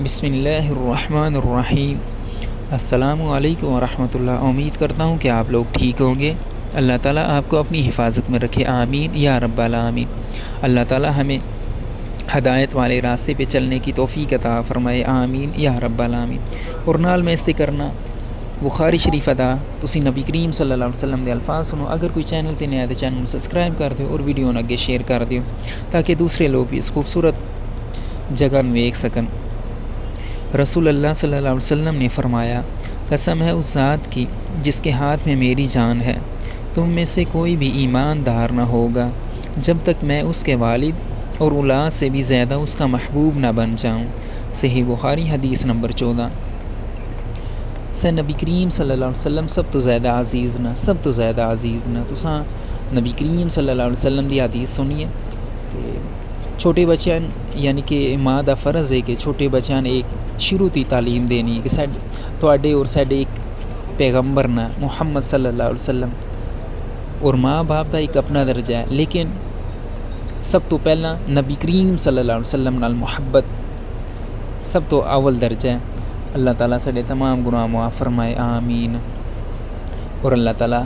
بسم اللہ الرحمن الرحیم۔ السلام علیکم ورحمۃ اللہ۔ امید کرتا ہوں کہ آپ لوگ ٹھیک ہوں گے۔ اللہ تعالیٰ آپ کو اپنی حفاظت میں رکھے، آمین یا رب العالمین۔ اللہ تعالیٰ ہمیں ہدایت والے راستے پہ چلنے کی توفیق عطا فرمائے، آمین یا رب العالمین۔ اور نال میں استے کرنا بخاری شریف ادا تسی نبی کریم صلی اللہ علیہ وسلم دے الفاظ سنو۔ اگر کوئی چینل تے نیا تے چینل نوں سبسکرائب کر دیو اور ویڈیو نوں اگے شیئر کر دیو تاکہ دوسرے لوگ بھی اس خوبصورت جگہ نوں ویکھ سکن۔ رسول اللہ صلی اللہ علیہ وسلم نے فرمایا، قسم ہے اس ذات کی جس کے ہاتھ میں میری جان ہے، تم میں سے کوئی بھی ایماندار نہ ہوگا جب تک میں اس کے والد اور اولاد سے بھی زیادہ اس کا محبوب نہ بن جاؤں۔ صحیح بخاری حدیث نمبر 14۔ نبی کریم صلی اللہ علیہ وسلم سب تو زیادہ عزیز نہ تساں نبی کریم صلی اللہ علیہ وسلم دی حدیث سنیے۔ چھوٹے بچیاں یعنی کہ ماں دا فرض ہے کہ چھوٹے بچیاں نے ایک شروع تی تعلیم دینی ہے کہ تواڈے اور ساڈے ایک پیغمبر نہ محمد صلی اللہ علیہ وسلم، اور ماں باپ دا ایک اپنا درجہ ہے، لیکن سب تو پہلا نبی کریم صلی اللہ علیہ وسلم نال محبت سب تو اول درجہ ہے۔ اللہ تعالیٰ ساڈے تمام گناہ معاف فرمائے، آمین۔ اور اللہ تعالیٰ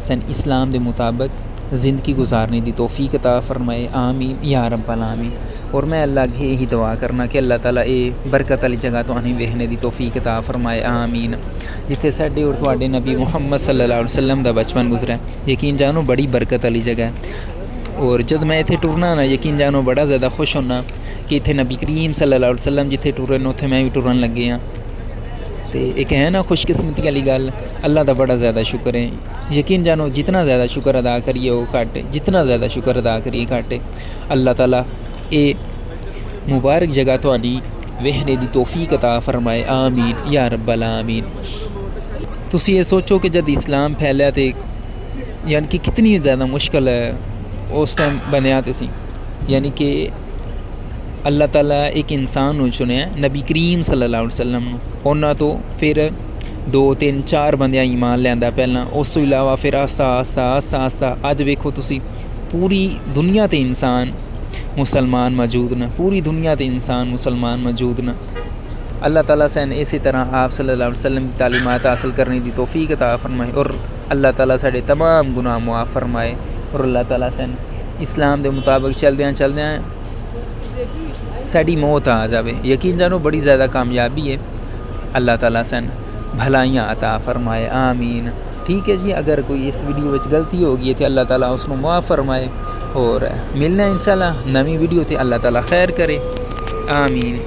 سن اسلام دے مطابق زندگی گزارنے دی توفیق عطا فرمائے، آمین یا رب العالمین۔ اور میں اللہ کے یہی دعا کرنا کہ اللہ تعالیٰ برکت والی جگہ تو ہمیں ویکھنے دی توفیق عطا فرمائے، آمین۔ جتھے ساڈے اور تواڈے نبی محمد صلی اللہ علیہ وسلم دا بچپن گزرا ہے، یقین جانو بڑی برکت والی جگہ ہے۔ اور جد میں اتنے ٹرنا نا، یقین جانو بڑا زیادہ خوش ہونا کہ اتنے نبی کریم صلی اللہ علیہ وسلم جتھے ٹرن اتنے میں بھی ٹرن لگے ہاں۔ تو ایک ہے نا خوش قسمتی والی گل، اللہ دا بڑا زیادہ شکر ہے۔ یقین جانو جتنا زیادہ شکر ادا کریے وہ گھٹ ہے، جتنا زیادہ شکر ادا کریے گھٹ ہے۔ اللہ تعالیٰ اے مبارک جگہ تہاڈی ویکھنے دی توفیق عطا فرمائے، آمین یا رب العالمین۔ تسی یہ سوچو کہ جد اسلام پھیلیا تے یعنی کہ کتنی زیادہ مشکل ہے اس ٹائم بنیا تے سی، یعنی کہ اللہ تعالیٰ ایک انسان نوں چنیا نبی کریم صلی اللہ علیہ وسلم نوں، انہاں تو پھر 2 3 4 بندیاں ایمان لیندا پہلاں، اس تو علاوہ پھر آہستہ اج ویکھو تسی پوری دنیا تے انسان مسلمان موجود نہ، پوری دنیا تے انسان مسلمان موجود نہ۔ اللہ تعالیٰ سن اسی طرح آپ صلی اللہ علیہ وسلم کی تعلیمات حاصل کرنے دی توفیق عطا فرمائے، اور اللہ تعالیٰ ساڈے تمام گناہ معاف فرمائے، اور اللہ تعالیٰ سن اسلام دے مطابق چلدیاں ساڈی موت آ جاوے، یقین جانو بڑی زیادہ کامیابی ہے۔ اللہ تعالیٰ سن بھلائیاں عطا فرمائے، آمین۔ ٹھیک ہے جی، اگر کوئی اس ویڈیو وچ غلطی ہو گئی ہے تو اللہ تعالیٰ اس کو معاف فرمائے، اور ملنا انشاءاللہ نویں ویڈیو تے، اللہ تعالیٰ خیر کرے، آمین۔